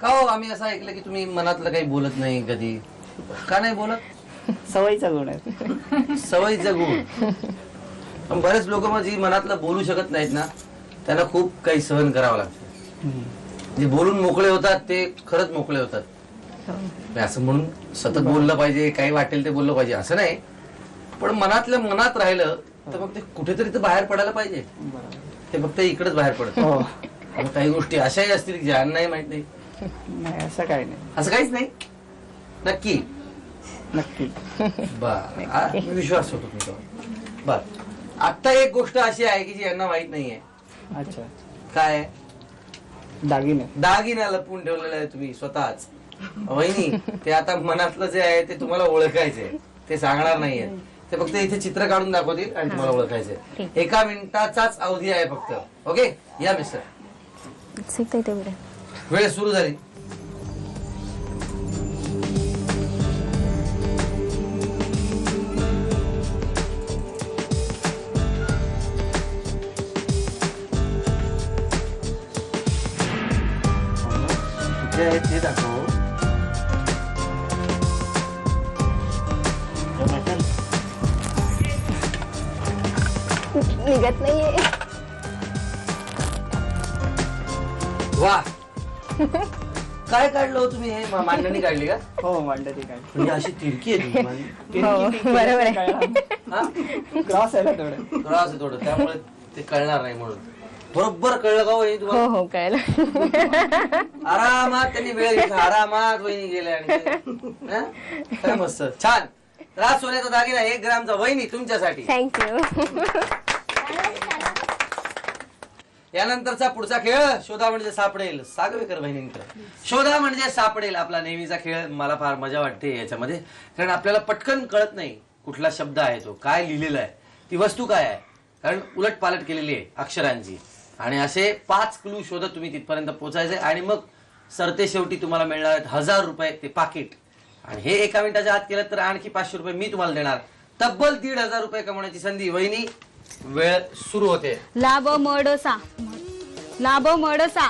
का हो आम्ही असं ऐकलं की तुम्ही मनातलं काही बोलत नाही कधी, का नाही बोलत? सवयीचा गुण आहे. सवयीचा गुण. पण बरेच लोक मग जी मनातलं बोलू शकत नाहीत ना त्यांना खूप काही सहन करावं लागतं. जे बोलून मोकळे होतात ते खरंच मोकळे होतात. असं म्हणून सतत बोललं पाहिजे, काही वाटेल ते बोललं पाहिजे असं नाही, पण मनातल्या मनात राहिलं तर मग ते कुठेतरी तर बाहेर पडायला पाहिजे. ते फक्त इकडेच बाहेर पडत. काही गोष्टी अशाही असतील की ज्यांनाही माहित नाही. नाही असं काही नाही. असं काहीच नाही. नक्की नक्की. बर, विश्वास होतो तुमच्यावर. बर, आता एक गोष्ट अशी आहे की जी यांना माहित नाहीये. अच्छा. काय? दागिने. दागिना लपवून ठेवलेला आहे तुम्ही स्वतःच. वहिनी, ते आता मनातलं जे आहे ते तुम्हाला ओळखायचंय, ते सांगणार नाहीये. ते फक्त इथे चित्र काढून दाखवतील आणि तुम्हाला ओळखायचंय. 1 मिनिटाचाच अवधी आहे फक्त. ओके, या मिस्टर. वेळ सुरू झाली. कुठे आहे ते दाखव. निघत नाहीये. वा, काय काढलं हो तुम्ही? हे मांडणी काढली का? हो, मांडणी काय म्हणजे अशी तिरकी आहे ती माझी. बरोबर आहे. क्रॉस आहे ना थोडं. त्रास आहे थोडं, त्यामुळे ते कळणार नाही म्हणून. बरोबर कळलं का वहिनी तुम्हाला? हो कळलं. आरामात त्यांनी वेळ घेतला, आरामात वहिनी गेल्या आणि हं? काय मस्त, छान. राज सोन्याचा दागिना 1 ग्रामचा वहिनी तुमच्यासाठी. थँक्यू. यानंतरचा पुढचा खेळ शोधा म्हणजे सापडेल. सागवेकर बहिणींकडे. शोधा म्हणजे सापडेल आपला नेहमीचा खेळ. मला फार मजा वाटते याच्यामध्ये, कारण आपल्याला पटकन कळत नाही कुठला शब्द आहे तो, काय लिहिलेला आहे, ती वस्तू काय आहे, कारण उलट पालट केलेली आहे अक्षरांची. आणि असे 5 क्लू शोधत तुम्ही तिथपर्यंत पोहोचायचे आणि मग सरते शेवटी तुम्हाला मिळणार आहेत 1000 रुपये, ते पाकिट. आणि हे 1 मिनिटाच्या आत केलं तर आणखी 500 रुपये मी तुम्हाला देणार. तब्बल 1500 रुपये कमवण्याची संधी. वहिनी, वेळ सुरू होते. लाभ मडसा, लाभ मडसा,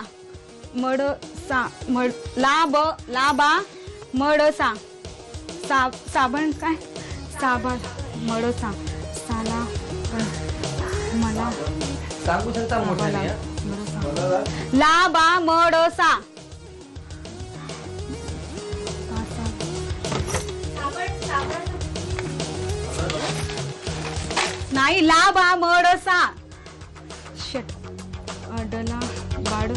मडसा, लाभ लाबा मडसा, साबण काय, साबण मडसा, साला मला सांगू शकता मोठ्याने? लाबा मडसा, नाही लाबा मडसा, शट अडला बाड,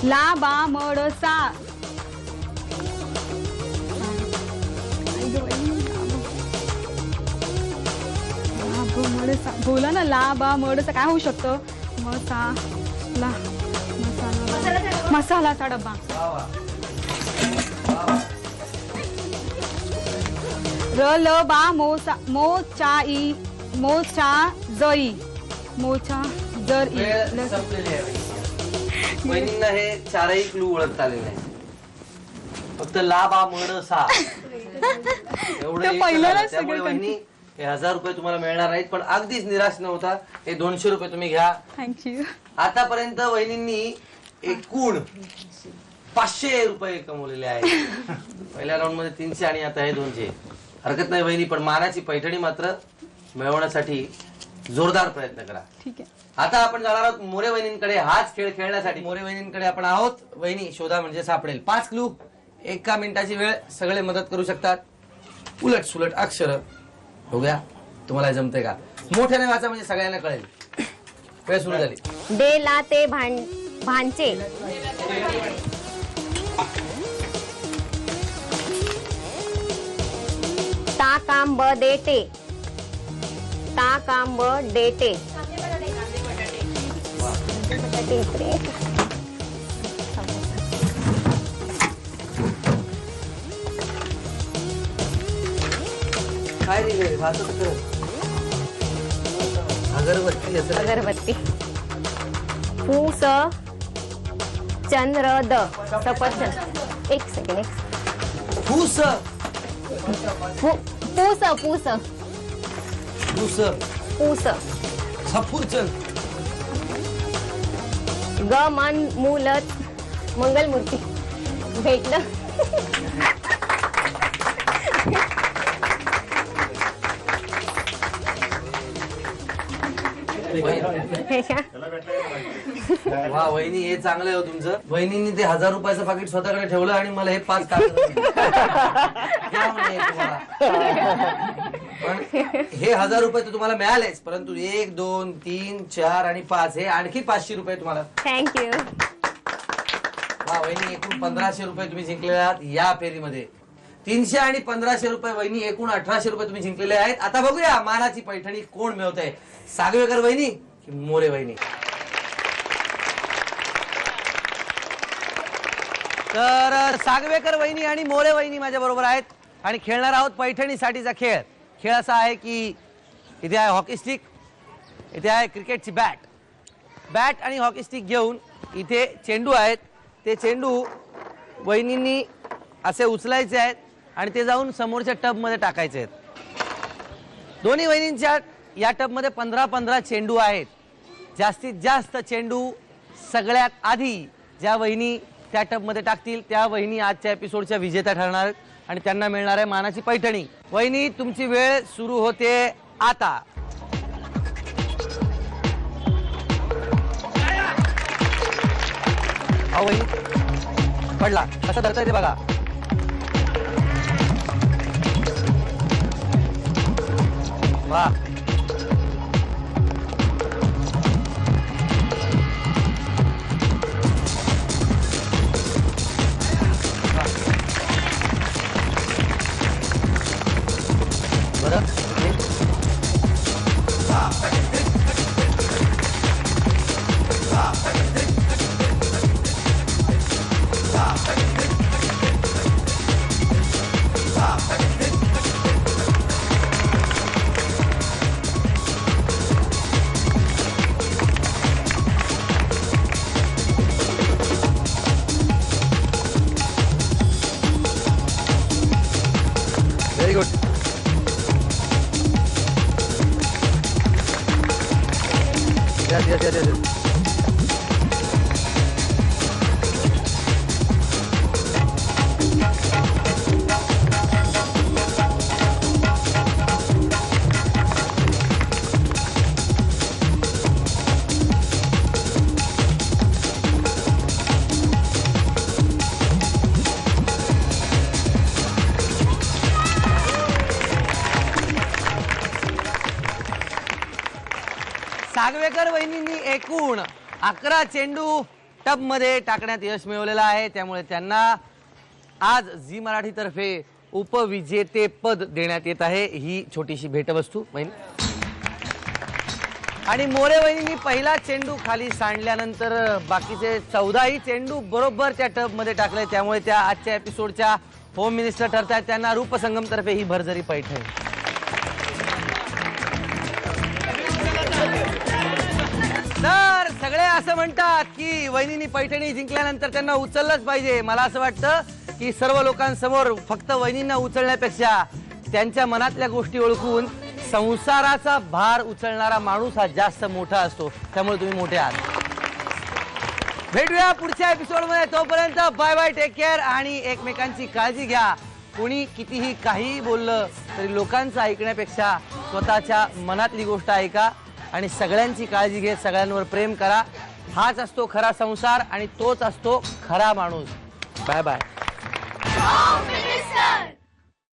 लाबा मडसा, बोला ना. लाबा मडसा काय होऊ शकतं? मसाला, मसालाचा डब्बा. रल बा मोचा, मोचाई, मोचा जई, मोचा जर वेळ संपलेली आहे. वहिनींना हे 4ही क्लू ओळखता आलेले नाही. फक्त लाबा मडसा एवढं पहिल्यालाच त्यामुळे वहिनी हे 1000 रुपये तुम्हाला मिळणार नाहीत. पण अगदीच निराश न होता हे 200 रुपये तुम्ही घ्या. थँक्यू. आतापर्यंत वहिनींनी एकूण 500 रुपये कमवलेले आहेत. पहिल्या राऊंड मध्ये 300 आणि आता हे 200. हरकत नाही वहिनी, पण मानाची पैठणी मात्र मिळवण्यासाठी जोरदार प्रयत्न करा. ठीक आहे. आता आपण जाणार आहोत मोरे वहिनींकडे. हाच खेळ खेळण्यासाठी मोरे वहिनींकडे आपण आहोत. वहिनी, शोधा म्हणजे सापडेल. 5 क्लू, 1 मिनिटाची वेळ. सगळे मदत करू शकतात. उलट सुलट अक्षर. हो गया, तुम्हाला जमते का? मोठ्याने वाचा म्हणजे सगळ्यांना कळेल. वेळ सुरू झाली. दे ला ते भांचे, ता काम ब देते, ता काम ब देते, काय लिहिलंय? वाचत कर. अगरबत्ती. अगरबत्ती. फूस चंद्र द, सफरचंद. 1 सेकंड. फूस. पूस पूस फूस. पूस. सफरचंद. ग मन मूलच मंगलमूर्ती भेटलं. वा वहिनी, हे चांगलं आहे हो तुमचं. वहिनींनी ते 1000 रुपयाचं पाकिट स्वतःकडे ठेवलं आणि मला हे 5 पण हे 1000 रुपये तर तुम्हाला मिळालेच, परंतु 1 2 3 4 आणि 5 हे आणखी 500 रुपये तुम्हाला. थँक्यू. वा वहिनी, एकूण 1500 रुपये तुम्ही जिंकलेले आहात या फेरीमध्ये. 300 आणि 1500 रुपये वहिनी, एकूण 1800 रुपये तुम्ही जिंकलेले आहेत. आता बघूया मानाची पैठणी कोण मिळवत आहे, सागवेकर वहिनी की मोरे वहिनी. तर सागवेकर वहिनी आणि मोरे वहिनी माझ्या बरोबर आहेत आणि खेळणार आहोत पैठणीसाठीचा खेळ. खेळ असा आहे की इथे आहे हॉकी स्टिक, इथे आहे क्रिकेटची बॅट आणि हॉकी स्टिक घेऊन इथे चेंडू आहेत. ते चेंडू वहिनींनी असे उचलायचे आहेत आणि ते जाऊन समोरच्या टबमध्ये टाकायचे आहेत. दोन्ही वहिनींच्या या टबमध्ये 15-15 चेंडू आहेत. जास्तीत जास्त चेंडू सगळ्यात आधी ज्या वहिनी त्या टबमध्ये टाकतील त्या वहिनी आजच्या एपिसोडच्या विजेत्या ठरणार आहेत आणि त्यांना मिळणार आहे मानाची पैठणी. वहिनी, तुमची वेळ सुरू होते आता. अहो वहिनी, पडला कसं धरता येते बघा. वा, बरं व्हेरी गुड. yes. सागवेकर वहिनींनी एकूण 11 चेंडू टब मध्ये टाकण्यात यश मिळवलेलं आहे. त्यामुळे त्यांना आज झी मराठी तर्फे उपविजेते पद देण्यात येत आहे. ही छोटीशी भेटवस्तू वहिनी. आणि मोरे वहिनींनी पहिला चेंडू खाली सांडल्यानंतर बाकीचे 14ही चेंडू बरोबर त्या टब मध्ये टाकले. त्यामुळे त्या आजच्या एपिसोडच्या होम मिनिस्टर ठरतात. त्यांना रूपसंगम तर्फे ही भरजरी पैठणी. तर सगळे असं म्हणतात की वहिनींनी पैठणी जिंकल्यानंतर त्यांना उचललंच पाहिजे. मला असं वाटतं की सर्व लोकांसमोर फक्त वहिनींना उचलण्यापेक्षा त्यांच्या मनातल्या गोष्टी ओळखून संसाराचा भार उचलणारा माणूस हा जास्त मोठा असतो. त्यामुळे तुम्ही मोठे आहात. भेटूया पुढच्या एपिसोडमध्ये. तोपर्यंत बाय बाय, टेक केअर आणि एकमेकांची काळजी घ्या. कोणी कितीही काहीही बोललं तरी लोकांचं ऐकण्यापेक्षा स्वतःच्या मनातली गोष्ट ऐका आणि सगळ्यांची काळजी घे, सगळ्यांवर प्रेम करा. हाच असतो खरा संसार आणि तोच असतो खरा माणूस. Bye bye.